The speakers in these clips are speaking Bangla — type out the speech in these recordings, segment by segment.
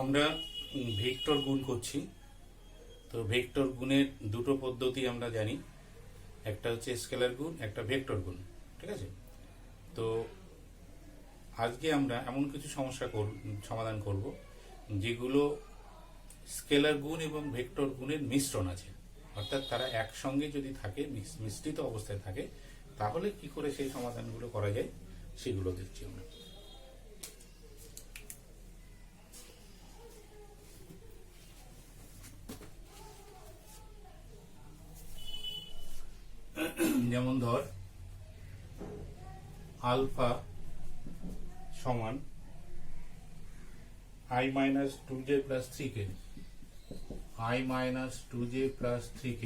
আমরা ভেক্টর গুণ করছি। তো ভেক্টর গুণের দুটো পদ্ধতি আমরা জানি, একটা হচ্ছে স্কেলার গুণ, একটা ভেক্টর গুণ। ঠিক আছে? তো আজকে আমরা এমন কিছু সমস্যা সমাধান করব যেগুলো স্কেলার গুণ এবং ভেক্টর গুণের মিশ্রণ আছে, অর্থাৎ তারা একসঙ্গে যদি থাকে, মিশ্রিত অবস্থায় থাকে, তাহলে কি করে সেই সমাধানগুলো করা যায় সেগুলো দেখছি আমরা। যেমন ধর আলফা সমান i minus 2j plus 3k, i minus 2j plus 3k,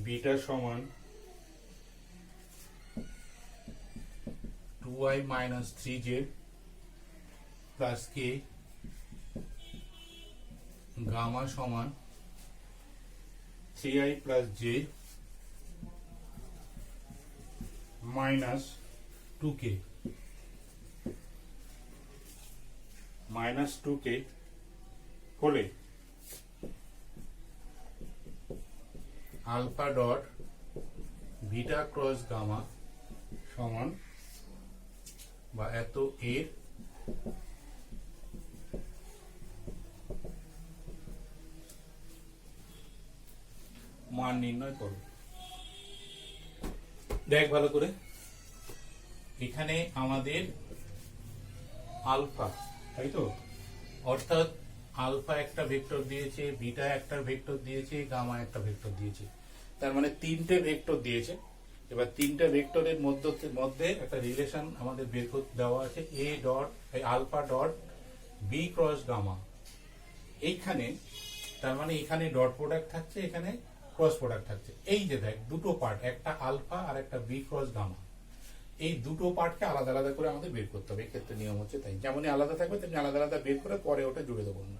beta সমান 2i minus 3j plus k, gamma সমান 3i plus j minus 2k, minus 2k হলে alpha dot beta cross gamma সমান বা এত এর মান নির্ণয় করব। দেখ ভালো করে, এখানে আমাদের আলফা, তাই তো, অর্থাৎ আলফা একটা ভেক্টর দিয়েছে, বিটা একটা ভেক্টর দিয়েছে, গামা একটা ভেক্টর দিয়েছে, তার মানে তিনটে ভেক্টর দিয়েছে। এবার তিনটে ভেক্টরের মধ্যে একটা রিলেশন আমাদের বের করতে দেওয়া আছে, A dot alpha dot B cross gamma. এইখানে তার মানে এখানে ডট প্রোডাক্ট থাকছে, এখানে ক্রস প্রোডাক্ট থাকছে। এই যে দেখ দুটো পার্ট, একটা আলফা আর একটা বি ক্রস গামা, এই দুটো পার্টকে আলাদা আলাদা করে আমাদের বের করতে হবে। এক্ষেত্রে নিয়ম হচ্ছে তাই, যেমনই আলাদা থাকবে তেমনি আলাদা আলাদা বের করে পরে ওটা জুড়ে দেবো না।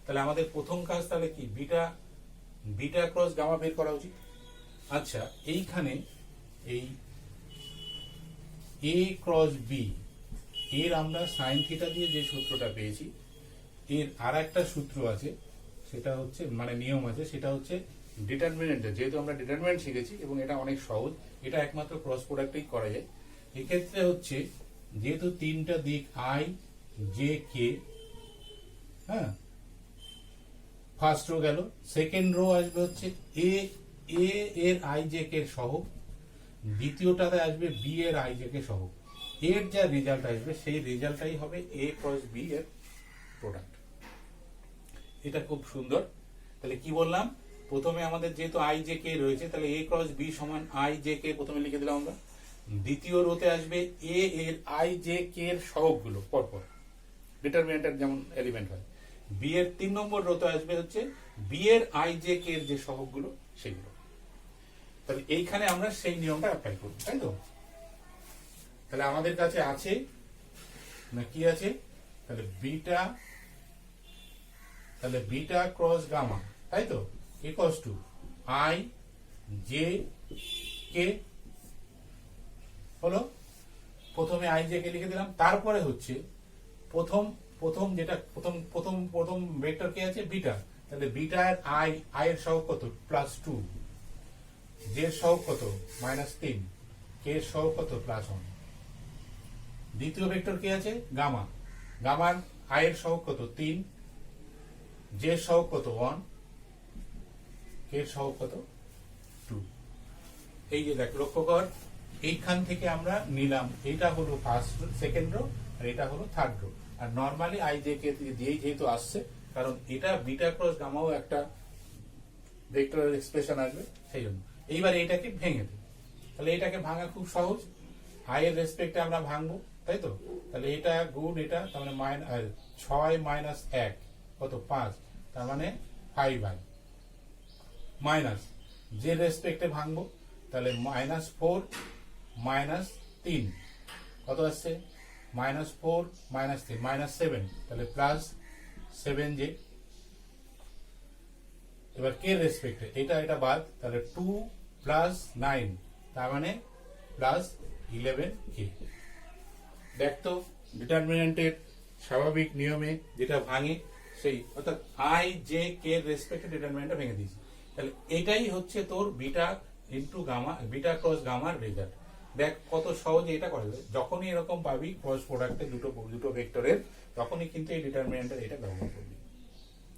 তাহলে আমাদের প্রথম কাজ তাহলে কি, বিটা ক্রস গামা বের করা উচিত। আচ্ছা, এইখানে এই এ ক্রস বি এর আমরা সাইন থিটা দিয়ে যে সূত্রটা পেয়েছি, এর আর একটা সূত্র আছে, সেটা হচ্ছে মানে নিয়ম আছে, সেটা হচ্ছে ডিটারমিনেন্টের। যেহেতু আমরা ডিটারমিনেন্ট শিখেছি এবং এটা অনেক সহজ, এটা একমাত্র ক্রস প্রোডাক্টেই করা যায়। এক্ষেত্রে হচ্ছে যেহেতু তিনটা দিক আই জে কে, হ্যাঁ, ফার্স্ট রো গেল, সেকেন্ড রো আসবে হচ্ছে এ এর আই জে কে সহগ, দ্বিতীয়টাতে আসবে বি এর আই জে কে সহগ। এর যা রেজাল্ট আসবে সেই রেজাল্টটাই হবে এ ক্রস বি এর প্রোডাক্ট। এটা খুব সুন্দর। তাহলে কি বললাম, প্রথমে আমাদের যেহেতু আই জে কে রয়েছে, তাহলে এ ক্রস বি সমান আই জে কে প্রথমে লিখে দিলাম আমরা। দ্বিতীয় রোতে আসবে এ এর আই জে কে এর সহগগুলো পরপর, ডিটারমিনেন্টের যেমন এলিমেন্ট হয়। বি এর 3 নম্বর রোতে আসবে হচ্ছে বি এর আই জে কে এর যে সহগগুলো সেগুলো। তাহলে এইখানে আমরা সেই নিয়মটা অ্যাপ্লাই করব, তাই তো? তাহলে আমাদের কাছে আছে না, কি আছে, তাহলে বিটা ক্রস গামা, তাই তো, ইকুয়ালস টু আই জে কে হলো। প্রথমে আই জে কে লিখে দিলাম, তারপরে হচ্ছে প্রথম ভেক্টর কে আছে বিটা, তাহলে বিটা এর আই এর সহগ কত, +2, জে এর সহগ কত, -3, কে এর সহগ কত, +1। দ্বিতীয় ভেক্টর কে আছে গামা, গামার আই এর সহগ কত, 3, জে এর সহগ কত, 1, কে এর সহগ কত, 2। এই যে দেখ, লক্ষ্য কর, এইখান থেকে আমরা নিলাম, এইটা হলো ফার্স্ট সেকেন্ড রো আর এটা হলো থার্ড রো। আর নরমালি আই জে কে দিয়েই যেহেতু আসছে, কারণ এটা বিটা ক্রস গামাও একটা ভেক্টরের এক্সপ্রেশন আসবে, সেই জন্য। এইবার এইটাকে ভেঙে দিই, তাহলে এটাকে ভাঙা খুব সহজ, আই এর রেসপেক্টে আমরা ভাঙবো, তাই তো। তাহলে এটা গুণ এটা, তার মানে 6 মাইনাস 1 কত, 5, তার মানে 5i, মাইনাস যে রেসপেক্টে ভাঙবো, তাহলে -4 -3 কত আসছে, -4 -3 -7, তাহলে +7j। এবার কে রেসপেক্টে, এটা বাদ, তাহলে 2 + 9, তার মানে +11k। দেখ তো ডিটারমিনেন্টের স্বাভাবিক নিয়মে যেটা ভাঙে সেই, অর্থাৎ আই জে কে রেসপেক্টে ডিটারমিনেন্টটা ভেঙে দিয়েছি। তাহলে এটাই হচ্ছে তোর beta into gamma, beta cross গামার রেজাল্ট। দেখ কত সহজে এটা করা যায়। যখনই এরকম পাবি ক্রস প্রোডাক্টে দুটো ভেক্টরের, তখনই কিন্তু এই ডিটারমিনেন্টের এটা ব্যবহার করবি।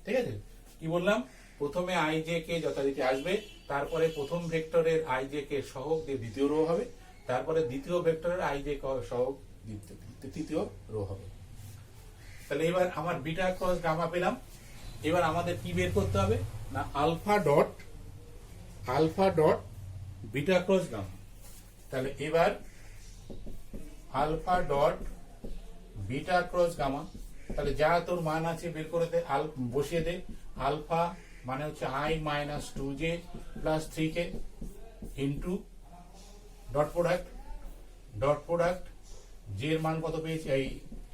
ঠিক আছে, কি বললাম? প্রথমে আই জে কে যথারীতি আসবে, তারপরে প্রথম ভেক্টরের আই জে কে সহগ দিয়ে দ্বিতীয় রো হবে, তারপরে দ্বিতীয় ভেক্টরের আই জে সহগ তৃতীয় রো হবে। তাহলে এবার আমার বিটা ক্রস গামা পেলাম। এবার আমাদের কি বের করতে হবে না alpha dot beta cross gamma. তাহলে এবার alpha dot beta cross gamma, তাহলে যা তোর মান আছে বের করে দে, বসিয়ে দে। আলফা মানে হচ্ছে I minus 2j plus 3k into dot product J এর মান কত পেয়েছি, এই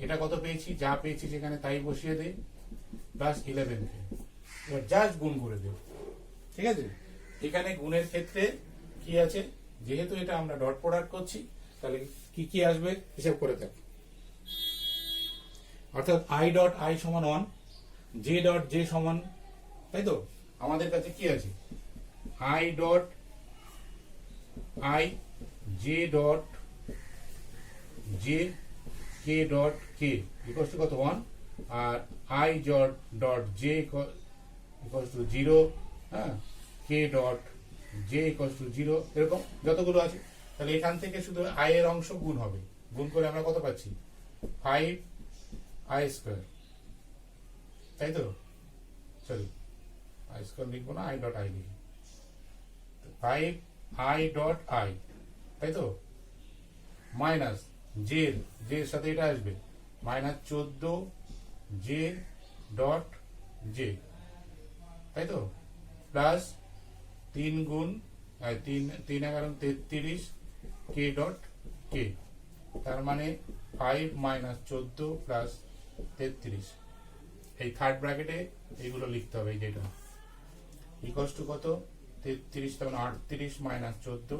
এটা কত পেয়েছি, যা পেয়েছি সেখানে তাই বসিয়ে দে, প্লাস 11k। এবার জাস্ট গুণ করে দে। ঠিক আছে, এখানে গুণের ক্ষেত্রে কি আছে, যেহেতু এটা আমরা ডট প্রোডাক্ট করছি, তাহলে কি কি আসবে হিসাব করে দেখ। অর্থাৎ আই ডট আই সমান 1, জে ডট জে সমান, তাই তো আমাদের কাছে কি আছে, I dot I J dot J K dot K equals to কত 1, আর I dot J equals to 0, হ্যাঁ, K dot J equals to 0, এরকম যতগুলো আছে। তাহলে এখান থেকে শুধু আই এর অংশ গুণ হবে, গুণ করে আমরা কত পাচ্ছি 5 আই স্কোয়ার, তাই তো, সরি আই স্কোয়ার লিখবো না, আই ডট আই লিখি, 5 আই ডট আই, তাই তো, মাইনাস জের সাথে এটা আসবে মাইনাস 14 জে ডট জে, তাই তো, প্লাস 3 গুণ 3 11 33 কে ডট কে, তার মানে 5 মাইনাস 14 প্লাস 33, এই থার্ড ব্র্যাকেটে এইগুলো লিখতে হবে, যেটা ইকুয়ালস টু কত 33, তার মানে 38 মাইনাস 14,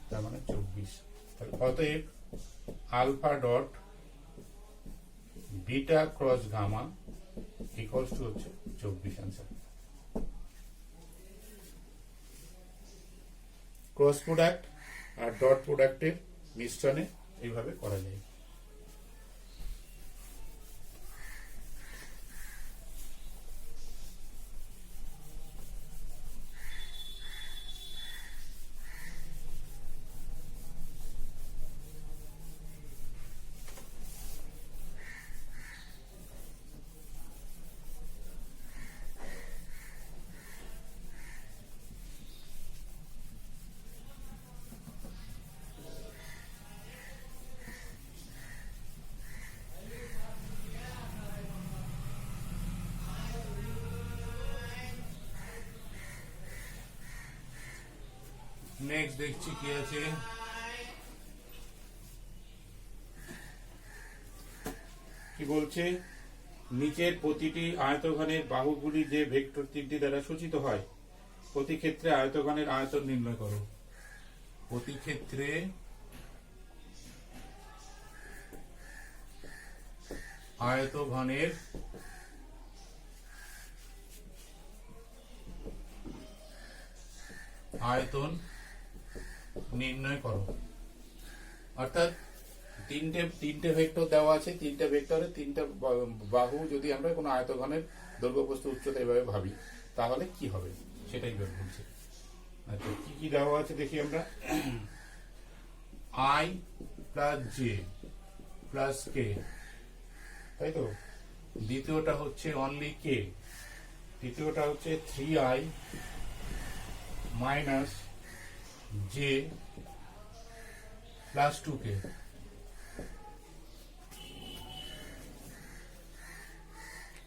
তার মানে 24। তাহলে অতএব alpha dot beta cross gamma equals to হচ্ছে 24 আনসার। ক্রস প্রোডাক্ট আর ডট প্রোডাক্টের মিশ্রণে এইভাবে করা যায়। নেক্সট দেখছি কি আছে, কি বলছে, নিচের প্রতিটি আয়তঘনের বাহুগুলি যে ভেক্টর তিনটি দ্বারা সূচিত হয়, প্রতি ক্ষেত্রে আয়তঘনের আয়তন নির্ণয় করো। প্রতি ক্ষেত্রে আয়তঘনের আয়তন নির্ণয় করো। অর্থাৎ তিনটে ভেক্টর দেওয়া আছে, তিনটে ভেক্টরে তিনটা বাহু যদি আমরা কোনো আয়তঘনের দৈর্ঘ্য প্রস্থ উচ্চতা এভাবে ভাবি, তাহলে কি হবে সেটাই বের করছে। আচ্ছা, কি কি দেওয়া আছে দেখি আমরা। I plus J plus K, তাই তো, দ্বিতীয়টা হচ্ছে অনলি কে, তৃতীয়টা হচ্ছে 3i minus J plus 2k।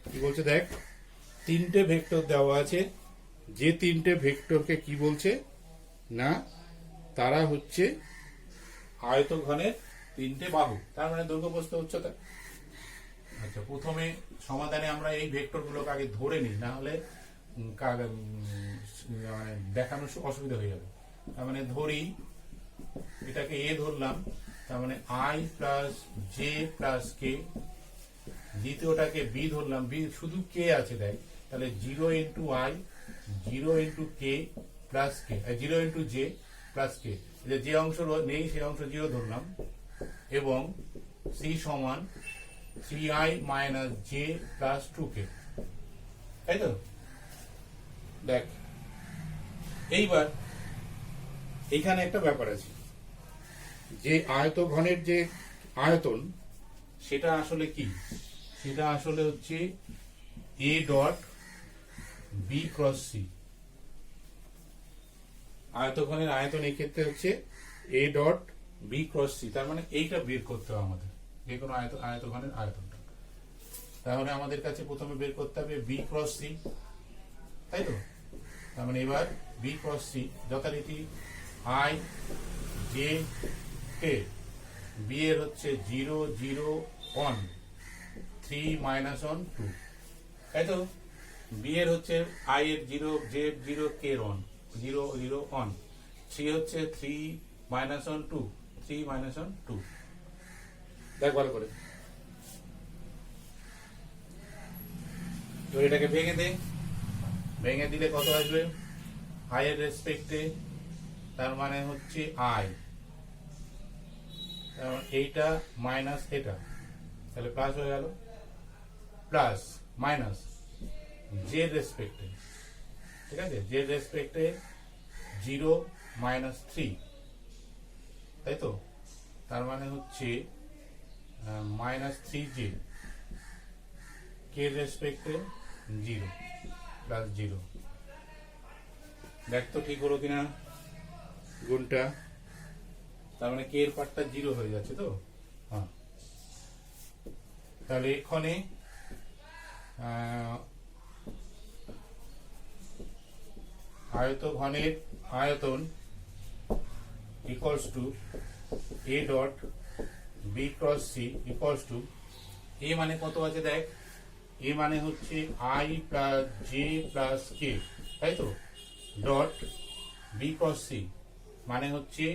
কি বলছে দেখ, তিনটে ভেক্টর দেওয়া আছে, যে তিনটে ভেক্টরকে কি বলছে না তারা হচ্ছে আয়তঘনের তিনটে বাহু, তার মানে দৈর্ঘ্য প্রস্থ উচ্চতা। আচ্ছা, প্রথমে সমাধানে আমরা এই ভেক্টরগুলোকে আগে ধরে নিই, না হলে দেখানো অসুবিধা হয়ে যাবে। তার মানে ধরি, এটাকে এ ধরলাম, তার মানে I plus J plus K, দ্বিতীয়টাকে বি ধরলাম, বি শুধু কে আছে দেখ, তাহলে 0 into I, 0 into K plus K, 0 into J plus K, যে অংশ নেই সেই অংশ 0 ধরলাম, এবং সি সমান 3i minus J plus 2k, তাই তো? দেখ এইবার এইখানে একটা ব্যাপার আছে, যে আয়তঘনের যে আয়তন সেটা আসলে কি, সেটা আসলে হচ্ছে A dot B cross C. আয়তঘনের আয়তন এই ক্ষেত্রে হচ্ছে A dot B cross C, তার মানে এইটা বের করতে হবে আমাদের, যে কোনো আয়তঘনের আয়তনটা। তাহলে আমাদের কাছে প্রথমে বের করতে হবে বি ক্রস সি, তাই তো? তার মানে এবার বি ক্রস সি যথারীতি আই জে কে, বি এর হচ্ছে 0 0 1 3 মাইনাস 1 2, তাই তো? বি এর হচ্ছে আই এর 0 জে 0 কে 1 0 0 1, সি হচ্ছে 3 মাইনাস 1 2 3 মাইনাস 1 2। দেখ ভালো করে, তো এটাকে ভেঙে দে, ভেঙে দিলে কত আসবে আই এর রেসপেক্টে, তার মানে হচ্ছে আই, এইটা মাইনাস এটা, তাহলে প্লাস হয়ে গেল, প্লাস মাইনাস জে রেসপেক্টে, ঠিক আছে? জে রেসপেক্টে 0 মাইনাস 3, তাই তো? তার মানে হচ্ছে মাইনাস 3 জে, কে রেসপেক্টে 0 প্লাস 0। দেখ তো ঠিক হলো কিনা গুণটা, তার মানে কে এর পার্টটা 0 হয়ে যাচ্ছে তো, হ্যাঁ। তাহলে এখানে আয়তঘনের আয়তন equals to A dot B cross C equals to, A মানে কত আছে দেখ, এ মানে হচ্ছে I plus J plus K, তাই তো? ডট বি ক্রস সি মানে হচ্ছে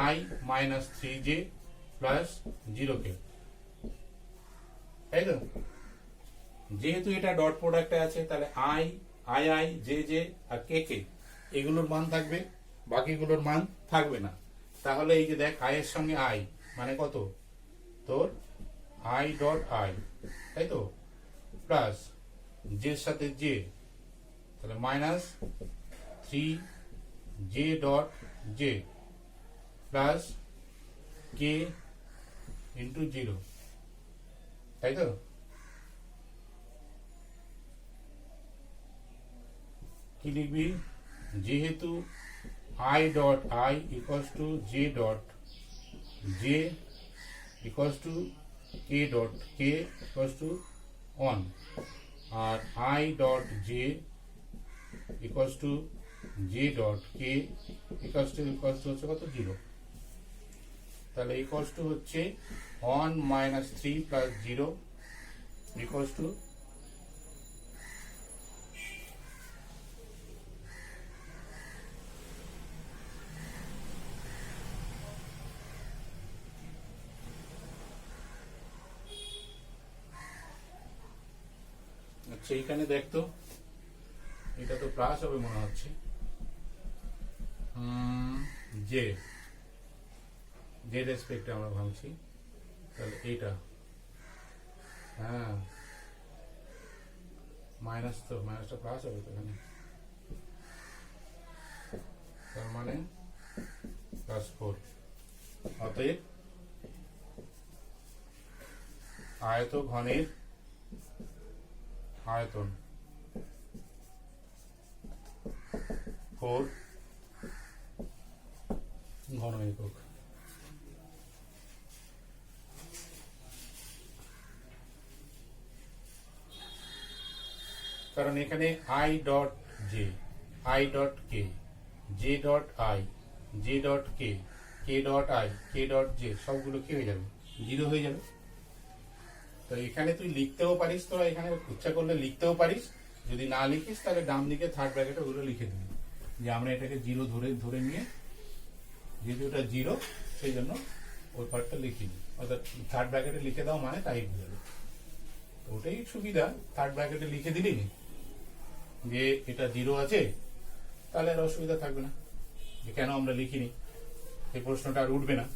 I minus 3 J plus 0 K, তাই তো? যেহেতু এটা ডট প্রোডাক্টে আছে, তাহলে I I I J J আর কে কে এগুলোর মান থাকবে, বাকিগুলোর মান থাকবে না। তাহলে এই যে দেখ আই এর সঙ্গে আই মানে কত তোর আই ডট আই, তাই তো? প্লাস জের সাথে জে, তাহলে minus 3 J dot J plus K into 0, তাই তো? কি লিখবি, যেহেতু I dot I equals to J dot J equals to K dot K equals to 1, আর I dot J equals to J dot K equals to হচ্ছে কত 0, তাহলে ইকুয়ালস টু হচ্ছে 1 মাইনাস 3 প্লাস 0 ইকুয়ালস টু সেইখানে দেখতো এটা তো প্লাস হবে মনে হচ্ছে, জে জে রেসপেক্টে আমরা ভাবছি, তাহলে এইটা হ্যাঁ মাইনাস, তো মাইনাসটা প্লাস হবে তো এখানে, তার মানে +4। অতএব আয়তঘনের আয়তন 4 ঘন একক। কারণ এখানে I dot J, I dot K, J dot I, J dot K, K dot I, K dot J সবগুলো কি হয়ে যাবে 0 হয়ে যাবে। তো এখানে তুই লিখতেও পারিস, তো এখানে ইচ্ছা করলে লিখতেও পারিস, যদি না লিখিস তাহলে ডান দিকে থার্ড ব্র্যাকেটে ওগুলো লিখে দিবি যে আমরা এটাকে 0 ধরে নিয়ে, যেহেতু এটা 0 সেই জন্য ওই পার্টটা লিখিনি, অর্থাৎ থার্ড ব্র্যাকেটে লিখে দাও মানে তাই বুঝাবে। ওটাই সুবিধা, থার্ড ব্র্যাকেটে লিখে দিলি যে এটা 0 আছে, তাহলে আর অসুবিধা থাকবে না যে কেন আমরা লিখিনি, এই প্রশ্নটা আর উঠবে না।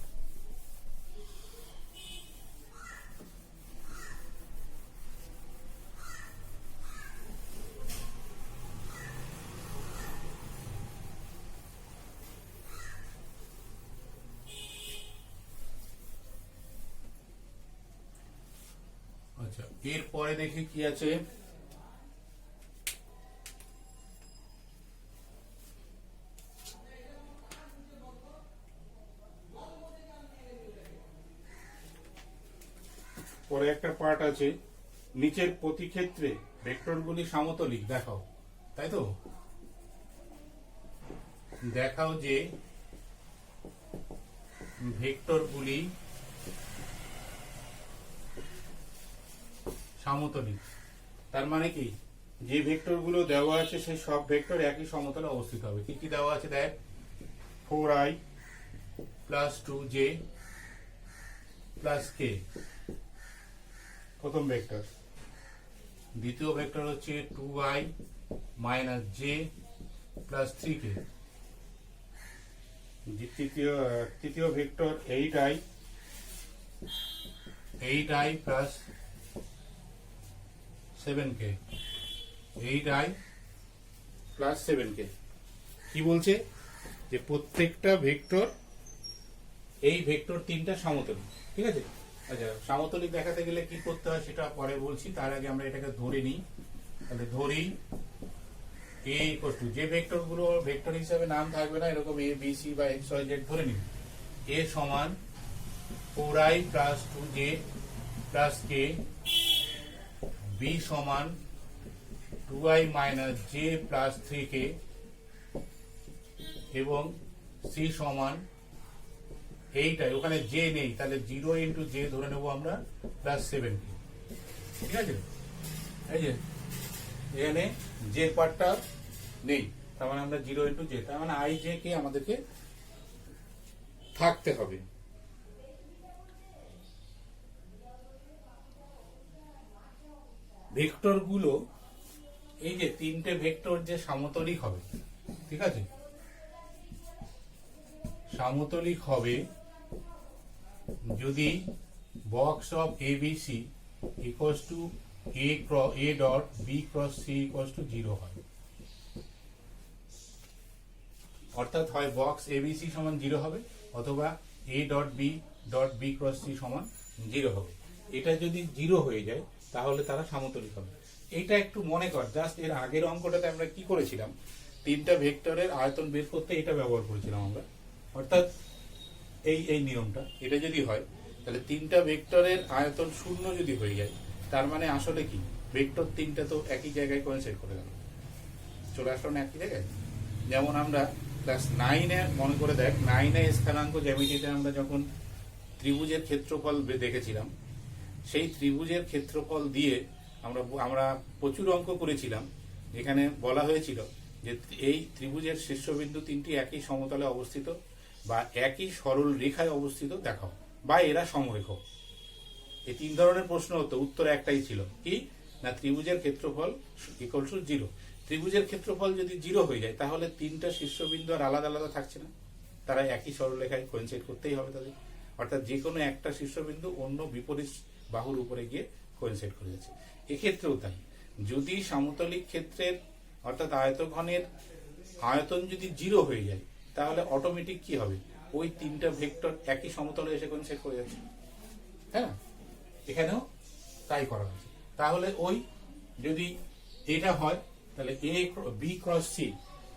আচ্ছা, এরপরে দেখি কি আছে। পরে একটা পার্ট আছে, নিচের প্রতি ক্ষেত্রে ভেক্টরগুলি সমতলিক দেখাও, তাই তো? দেখাও যে ভেক্টরগুলি সমতলিক। তার মানে কি, যে ভেক্টরগুলো দেওয়া আছে সেই সব ভেক্টর একই সমতলে অবস্থিত হবে। কি কি দেওয়া আছে দেখ, 4i plus 2j plus k প্রথম ভেক্টর। দ্বিতীয় ভেক্টর হচ্ছে 2i minus j plus 3k। তৃতীয় vector 8i plus 7k, 8i plus 7k। কি বলছে যে প্রত্যেকটা ভেক্টর, এই ভেক্টর তিনটা সমতলিক, ঠিক আছে? আচ্ছা, সমতলিক দেখাতে গেলে কি করতে হয় সেটা পরে বলছি, তার আগে আমরা এটাকে ধরে নিই। তাহলে ধরি a ইকুয়াল টু, যে ভেক্টর গুলো ভেক্টর হিসাবে নাম থাকবে না, এরকম a b c বা x y z ধরে নিই। a সমান 4i plus 2j plus k, b সমান 2i minus j plus 3k এবং c সমান 8i, ওখানে j নেই তাহলে 0 ইন্টু j ধরে নেবো আমরা প্লাস 7k, ঠিক আছে? এই যে এখানে j পার্টটা নেই, তার মানে আমরা 0 ইন্টু j, তার মানে i j কে আমাদেরকে থাকতে হবে। ভেক্টর গুলো, এই যে তিনটে ভেক্টর যে সমতলিক হবে, ঠিক আছে? সমতলিক হবে যদি box of ABC equals to a dot b cross c equals to 0 হয়। অর্থাৎ হয় বক্স ABC সমান 0 হবে অথবা a dot b cross c সমান 0 হবে। এটা যদি 0 হয়ে যায় তাহলে তারা সমতলিক হবে। এটা একটু মনে কর, জাস্ট এর আগের অঙ্কটাতে আমরা কি করেছিলাম, তিনটা ভেক্টরের আয়তন বের করতে এটা ব্যবহার করেছিলাম আমরা। অর্থাৎ এই নিয়মটা, এটা যদি হয় তাহলে তিনটা ভেক্টরের আয়তন 0 যদি হয়ে যায়, তার মানে আসলে কি, ভেক্টর তিনটা তো একই জায়গায় কোইন্সাইড করে গেল, চলে আসলো না একই জায়গায়। যেমন আমরা ক্লাস 9-এ মনে করে দেখ, 9-এ স্থানাঙ্ক জ্যামিতিতে আমরা যখন ত্রিভুজের ক্ষেত্রফল দেখেছিলাম, সেই ত্রিভুজের ক্ষেত্রফল দিয়ে আমরা প্রচুর অঙ্ক করেছিলাম, যেখানে বলা হয়েছিল যে এই ত্রিভুজের শীর্ষবিন্দু তিনটি একই সমতলে অবস্থিত বা একই সরল রেখায় অবস্থিত দেখাও, বা এরা সমরেখ। এই তিন ধরনের প্রশ্ন হতো, উত্তর একটাই ছিল কি না, ত্রিভুজের ক্ষেত্রফল ইকুয়াল টু 0। ত্রিভুজের ক্ষেত্রফল যদি 0 হয়ে যায় তাহলে তিনটা শীর্ষবিন্দু আর আলাদা আলাদা থাকছে না, তারা একই সরলরেখায় কোইন্সাইড করতেই হবে তাদের। অর্থাৎ যে কোনো একটা শীর্ষবিন্দু অন্য বিপরীত বাহুর উপরে গিয়ে কোইন্সাইড করে যাচ্ছে। এক্ষেত্রেও তাই, যদি সমতলিক ক্ষেত্রের অর্থাৎ আয়তঘনের আয়তন যদি 0 হয়ে যায় তাহলে অটোমেটিক কি হবে, ওই তিনটা ভেক্টর একই সমতলে এসে কোইন্সাইড করে যাচ্ছে। হ্যাঁ, এখানেও তাই করা হয়েছে। তাহলে ওই যদি এটা হয় তাহলে b ক্রস c,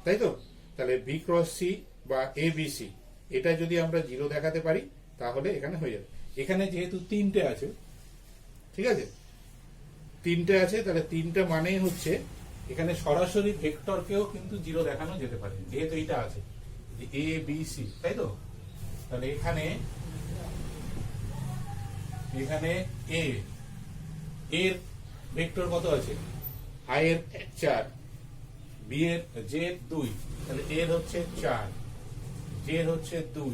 তাই তো? তাহলে b ক্রস c বা abc এটা যদি আমরা 0 দেখাতে পারি তাহলে এখানে হয়ে যাবে। এখানে যেহেতু তিনটে আছে, ঠিক আছে, তিনটে আছে, তাহলে তিনটে মানেই হচ্ছে এখানে সরাসরি ভেক্টরকেও কিন্তু 0 দেখানো যেতে পারে, যেহেতু এটা আছে a b c, তাই তো? তাহলে এখানে a এর ভেক্টর কত আছে, i এর 4, b এর j 2, তাহলে এর হচ্ছে 4, j এর হচ্ছে 2,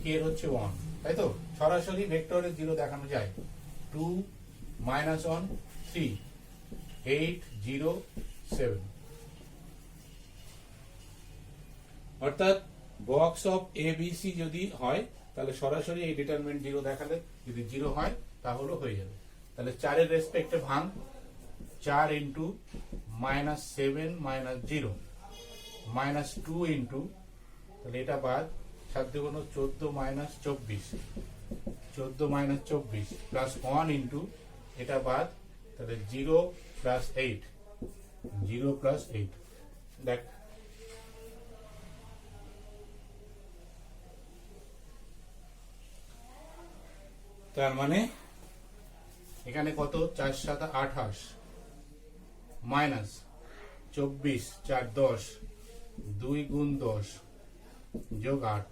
কে এর হচ্ছে 1, তাই তো? সরাসরি ভেক্টরের 0 দেখানো যায়। 2 -1 3 8 0 7, অর্থাৎ বক্স অফ ABC যদি হয় তাহলে সরাসরি এই ডিটারমিনেন্ট 0 দেখালে, যদি 0 হয় তাহলে হয়ে যাবে। তাহলে 4 এর রেসপেক্টে ভাঙ, 4 ইন্টু -7 -0 -2 ইন্টু, তাহলে এটা বাদ, 7 দুগুণ 14 -24, 14 -24 প্লাস 1 ইন্টু, এটা বাদ, তাহলে 0 প্লাস 8, 0 প্লাস 8। দেখ তার মানে এখানে কত, 4 7 28 মাইনাস 24 4 10, 2 গুণ 10 যোগ 8,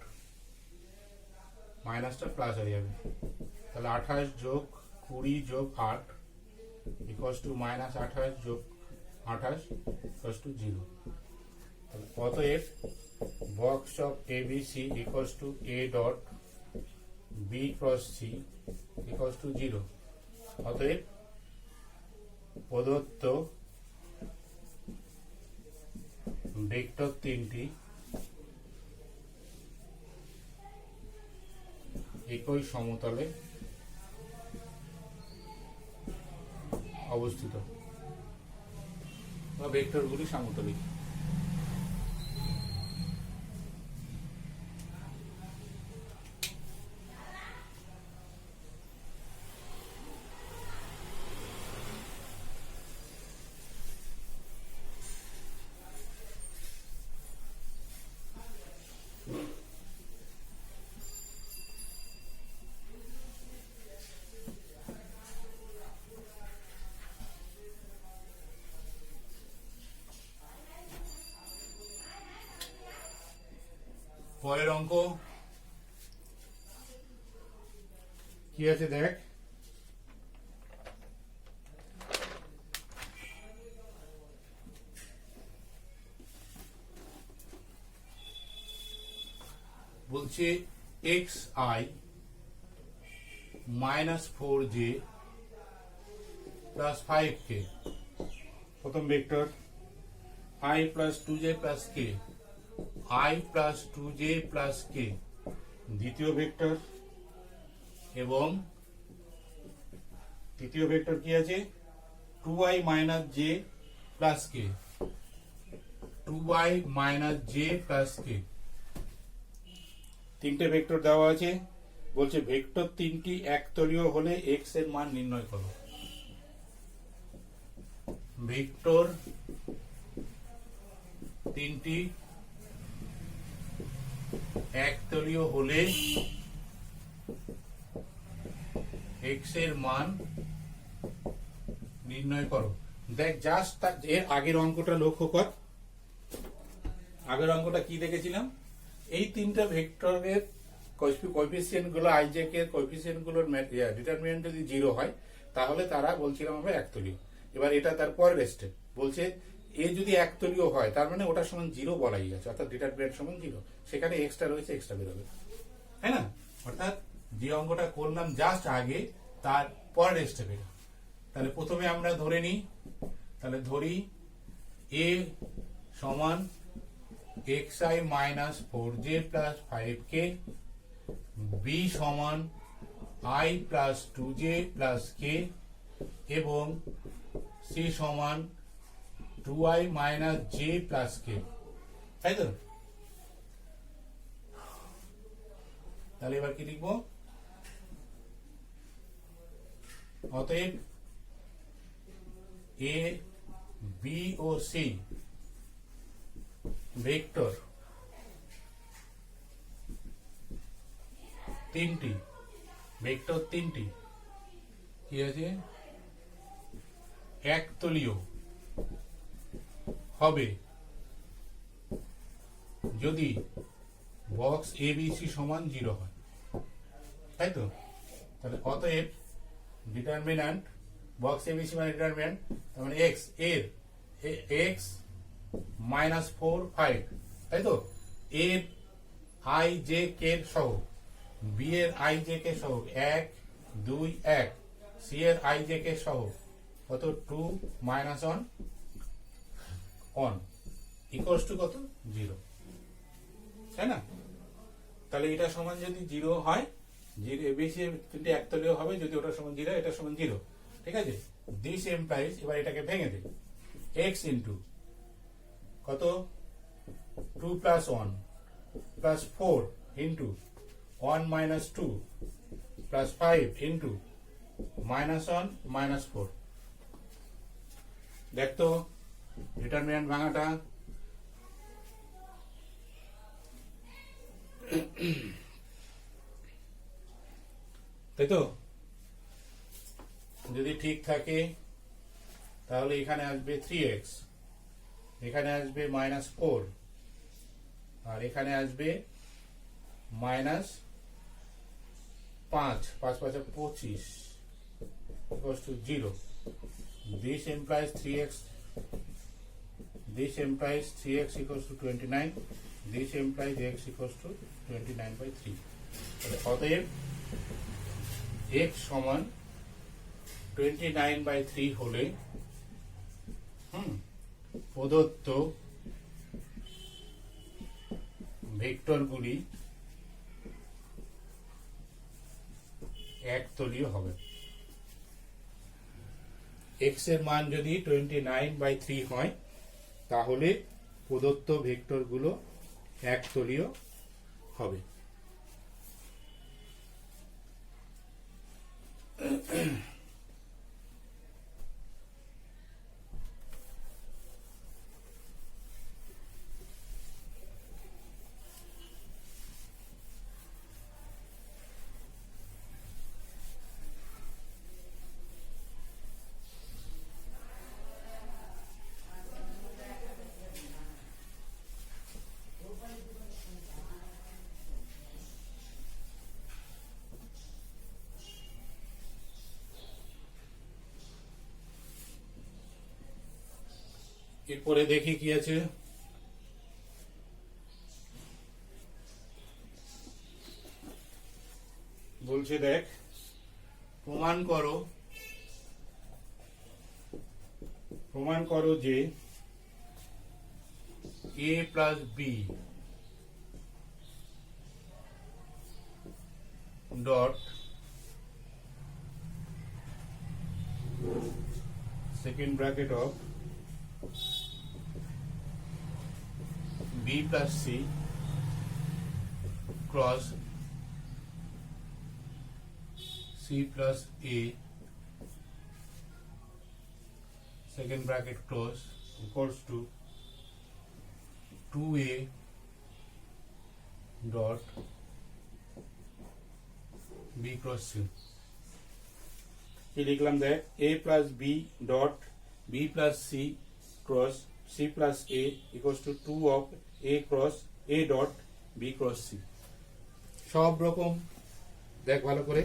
মাইনাসটা প্লাস হয়ে যাবে, তাহলে 28 যোগ 20 যোগ 8 ইকুয়ালস টু মাইনাস 28 যোগ 28 ইকুয়ালস টু 0। তাহলে অতএব box of ABC equals to A dot B cross C equals to 0। অতএব প্রদত্ত ভেক্টর তিনটি একই সমতলে অবস্থিত, বা ভেক্টরগুলি সমতলিক। পরের অঙ্ক কি আছে দেখ, বলছে xi -4j প্লাস 5k, প্রথম vector i plus 2j plus k, i plus 2j plus k দ্বিতীয় ভেক্টর, এবং তৃতীয় ভেক্টর কি আছে, 2i minus j plus k, 2i minus j plus k। তিনটে ভেক্টর দেওয়া আছে, বলছে ভেক্টর তিনটি একতলীয় হলে x এর মান নির্ণয় করো। ভেক্টর তিনটি একতলীয় হলে x এর মান নির্ণয় করো। দেখ জাস্ট এর আগের অঙ্কটা লক্ষ্য কর, আগের অঙ্কটা কি দেখেছিলাম, এই তিনটা ভেক্টরের কোএফিসিয়েন্ট গুলো, আইজেক এর কোএফিসিয়েন্ট গুলোর ডিটারমিনেন্ট যদি 0 হয় তাহলে তারা বলছিলাম আমরা একতলীয়। এবার এটা তার পরের স্টেপ, বলছে এ যদি একতলীয় হয় তার মানে ওটার সমান 0 বলাই আছে, অর্থাৎ ডিটারমিনেন্ট সমান 0, সেখানে এক্সট্রা রয়েছে, এক্সট্রা বেরোবে, তাই না? অর্থাৎ যে অঙ্কটা করলাম জাস্ট আগে তার পরের স্টেপে। তাহলে প্রথমে আমরা ধরে নিই, তাহলে ধরি এ সমান xi minus 4j plus 5k, B সমান i plus 2j plus k, এবং সি সমান 2i minus j plus k, তাই তো? তাহলে এবার কি লিখবো, অতএব A B O C vector তিনটি কি আছে, একতলীয় হবে যদি বক্স ABC সমান 0 হয়, তাই তো? তাহলে অতএব ডিটারমিন্যান্ট বক্স ABC মানে ডিটারমিন্যান্ট, তার মানে x এর x -4 5, তাই তো? এর i j k সহ বি এর আই জে কে সহ 1 2 1, সি এর আই জে কে সহ কত 2 মাইনাস 1 1 ইকুয়ালস টু কত 0, তাই না? তাহলে এটা সমান যদি 0 হয়, বেশি তিনটে একতলীয় হবে, যদি ওটা সমান 0 এটা সমান 0, ঠিক আছে? দিস এমপ্লাইজ, এবার এটাকে ভেঙে দিই, x ইন্টু কত 2 plus 1 plus 4 into 1 minus 2 plus 5 into minus 1 minus 4। দেখতো ডিটারমিন্যান্ট ভাঙাটা তাই তো? যদি ঠিক থাকে তাহলে এখানে আসবে 3x, এখানে আসবে মাইনাস 4, আর এখানে আসবে minus 5, 5 5 25 equals to 0. This implies 3x equals to 29. This implies x equals to 29 by 3. অতএব x সমান 29 by 3 হলে প্রদত্ত ভেক্টরগুলি একতলীয় হবে। x এর মান যদি 29 by 3 হয় তাহলে প্রদত্ত ভেক্টরগুলো একতলীয় হবে। এরপরে দেখি কি আছে। বলছে দেখ, প্রমাণ করো যে a plus B dot second bracket of b plus c cross c plus a second bracket close equals to 2a dot b cross c। লিখলাম দেখ, a plus b dot b plus c cross c plus a equals to 2 of a cross a dot b cross c। সব রকম দেখ ভালো করে,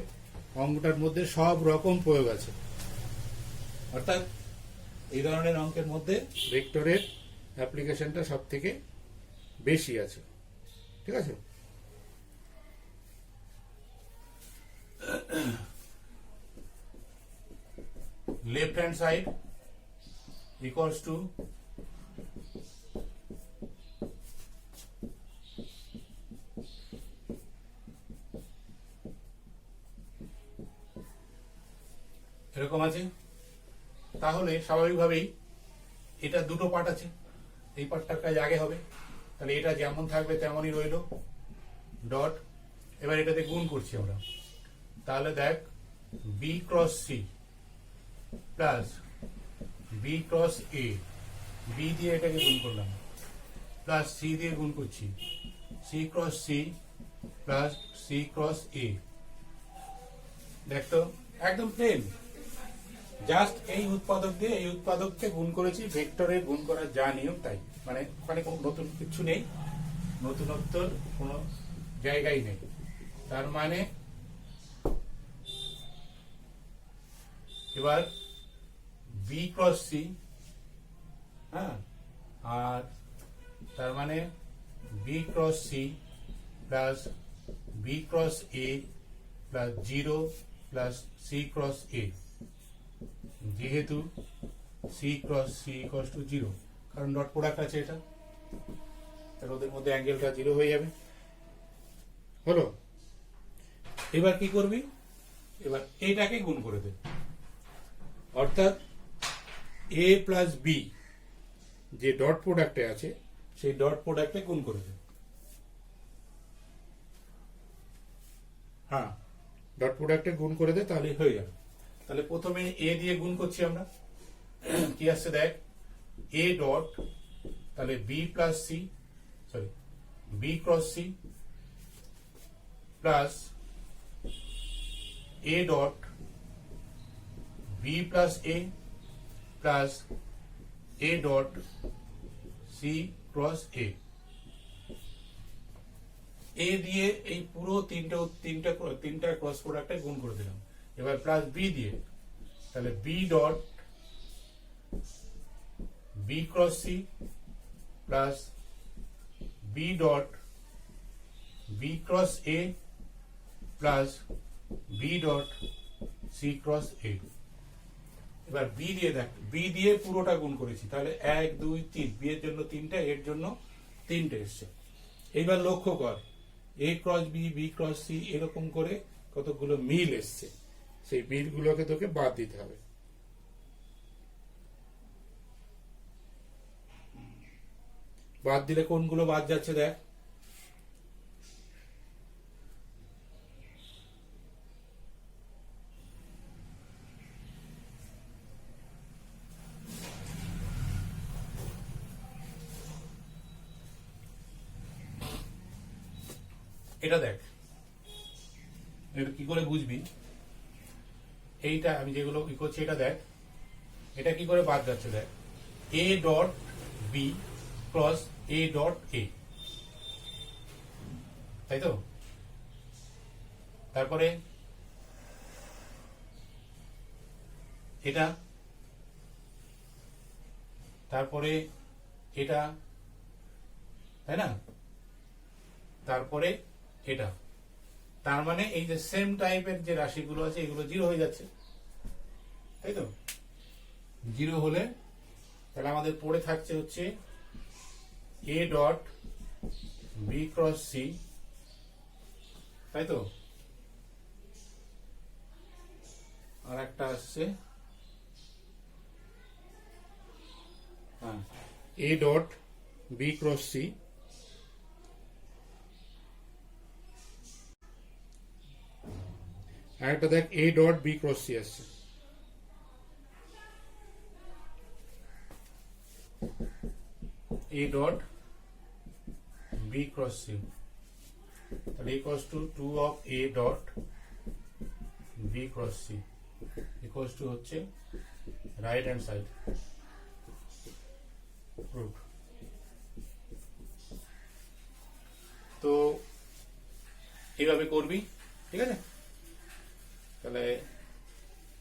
অঙ্কটার মধ্যে সব রকম প্রয়োগ আছে, অর্থাৎ এই ধরনের অঙ্কের মধ্যে ভেক্টরের অ্যাপ্লিকেশনটা সব থেকে বেশি আছে, ঠিক আছে? Left hand side equals to এরকম আছে। তাহলে স্বাভাবিকভাবেই এটা দুটো পার্ট আছে, এই পার্টটার কাজ আগে হবে, তাহলে এটা যেমন থাকবে তেমনই রইল ডট। এবার এটাতে গুণ করছি আমরা, তাহলে দেখ B cross C plus B cross A, B দিয়ে এটাকে গুণ করলাম, প্লাস সি দিয়ে গুণ করছি, C cross C plus C cross A. দেখতো একদম প্লেন, জাস্ট এই উৎপাদক দিয়ে এই উৎপাদককে গুণ করেছি, ভেক্টরের গুণ করার যা নিয়ম তাই, মানে ওখানে কোনো নতুন কিছু নেই, নতুনত্বর কোনো জায়গাই নেই। তার মানে এবার বি ক্রস সি, হ্যাঁ, আর তার মানে B cross C plus B cross A plus 0 plus C cross A, যেহেতু C cross C equals to 0, কারণ ডট প্রোডাক্ট আছে এটা, তাহলে ওদের মধ্যে অ্যাঙ্গেলটা 0 হয়ে যাবে। হলো, এবার কি করবি, এবার এটাকে গুণ করে দে, অর্থাৎ এ প্লাস বি যে ডট প্রোডাক্টে আছে সেই ডট প্রোডাক্টে গুণ করে দে। হ্যাঁ, ডট প্রোডাক্টে গুণ করে দে, তাহলে হয়ে যাবে। তাহলে প্রথমে এ দিয়ে গুণ করছি আমরা, কি আসছে দেখ, এ ডট, তাহলে B plus C, sorry B cross C plus A dot B plus A plus A dot C cross A. A দিয়ে এই পুরো তিনটা ক্রস প্রোডাক্টে গুণ করে দিলাম। এবার প্লাস বি দিয়ে, তাহলে B dot B cross C plus B dot B cross A plus B dot C cross A. এবার বি দিয়ে দেখ, বি দিয়ে পুরোটা গুণ করেছি, তাহলে 1 2 3, বি এর জন্য 3টে, এর জন্য 3টে এসছে। এইবার লক্ষ্য কর, A cross B, B cross C, এরকম করে কতগুলো মিল এসছে, সেই মিলগুলোকে তোকে বাদ দিতে হবে। বাদ দিলে কোনগুলো বাদ যাচ্ছে দেখ, এটা দেখ, এটা কি করে বুঝবি, এইটা আমি যেগুলো কি করছি এটা দেখ, এটা কি করে বাদ যাচ্ছে দেখ, A dot B cross A dot A, তাই তো। তারপরে এটা, তারপরে এটা, তাই না, তারপরে এটা, তার মানে এই যে সেম টাইপের যে রাশিগুলো আছে এগুলো 0 হয়ে যাচ্ছে, তাই তো। 0 হলে তাহলে আমাদের পড়ে থাকছে হচ্ছে A dot B cross C, তাই তো, আর একটা আসছে হ্যাঁ A dot B cross C, আর একটা দেখ A dot B cross C আসছে, A dot B cross C, তাহলে equals to 2 of A dot B cross C equals to হচ্ছে রাইট হ্যান্ড সাইড প্রুফ। তো এইভাবে করবি, ঠিক আছে। তাহলে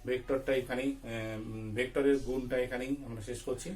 ভেক্টরটা এখানেই, ভেক্টরের গুণটা এখানেই আমরা শেষ করছি।